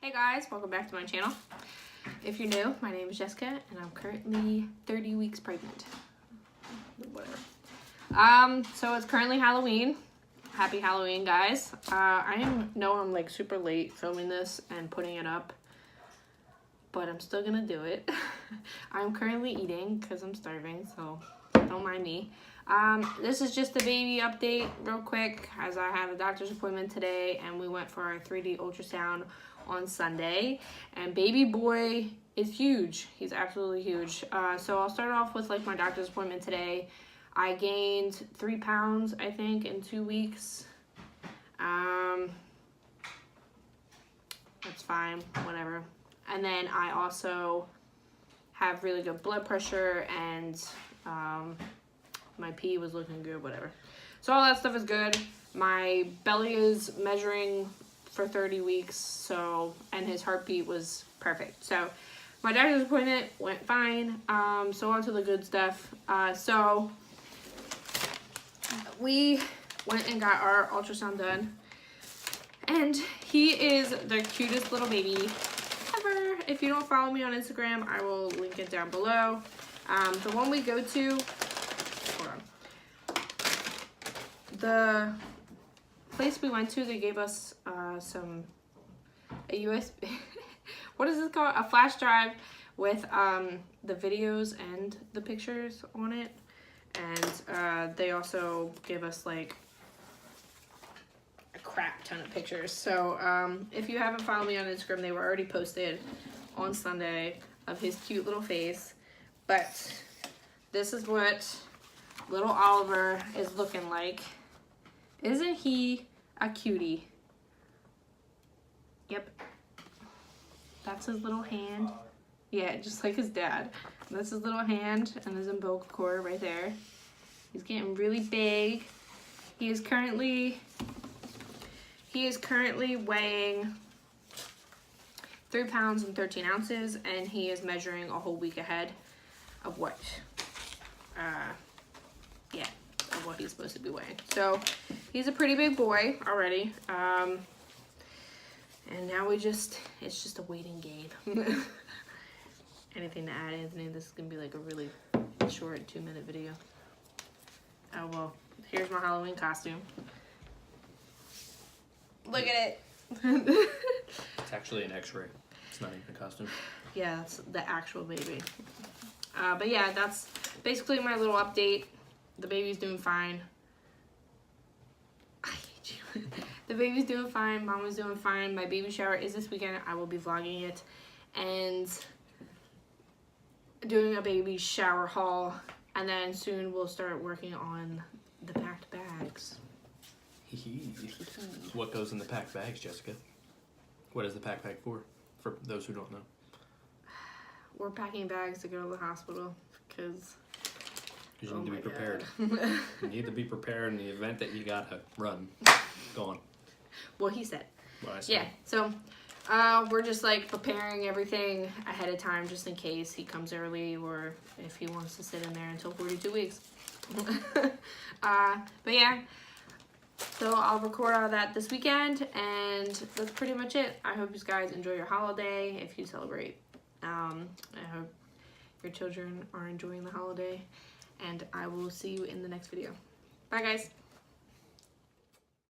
Hey guys, welcome back to my channel. If you're new, my name is Jessica and I'm currently 30 weeks pregnant. Whatever. So it's currently Halloween. Happy Halloween, guys. I know I'm like super late filming this and putting it up, but I'm still gonna do it. I'm currently eating because I'm starving, so don't mind me. This is just a baby update real quick, as I had a doctor's appointment today and we went for our 3D ultrasound on Sunday, and baby boy is huge. He's absolutely huge. So I'll start off with like my doctor's appointment today. I gained 3 pounds, I think, in 2 weeks. That's fine, whatever. And then I also have really good blood pressure, and my pee was looking good, whatever. So all that stuff is good. My belly is measuring for 30 weeks, so, and his heartbeat was perfect. So my doctor's appointment went fine. So on to the good stuff. So we went and got our ultrasound done, and he is the cutest little baby ever. If you don't follow me on Instagram, I will link it down below. The one we go to, hold on. The place we went to, they gave us a USB, what is this called? A flash drive with the videos and the pictures on it. And they also gave us like a crap ton of pictures. So if you haven't followed me on Instagram, they were already posted on Sunday of his cute little face. But this is what little Oliver is looking like. Isn't he a cutie? Yep. That's his little hand. Yeah, just like his dad. That's his little hand and his umbilical cord right there. He's getting really big. He is currently weighing 3 pounds and 13 ounces, and he is measuring a whole week ahead of what of what he's supposed to be weighing. So he's a pretty big boy already. And now it's just a waiting game. Anything to add, Anthony? This is gonna be like a really short 2-minute video. Oh well, here's my Halloween costume. Look at it. It's actually an x-ray. It's not even a costume. Yeah, that's the actual baby. But yeah, that's basically my little update. The baby's doing fine. I hate you. The baby's doing fine. Mama's doing fine. My baby shower is this weekend. I will be vlogging it and doing a baby shower haul. And then soon we'll start working on the packed bags. What goes in the packed bags, Jessica? What is the packed bag for those who don't know? We're packing bags to go to the hospital because you need to be prepared. You need to be prepared in the event that you gotta run. Go on. Well, he said. What I said. Yeah, so we're just like preparing everything ahead of time just in case he comes early, or if he wants to sit in there until 42 weeks. But yeah, so I'll record all that this weekend, and that's pretty much it. I hope you guys enjoy your holiday if you celebrate. I hope your children are enjoying the holiday, and I will see you in the next video. Bye guys.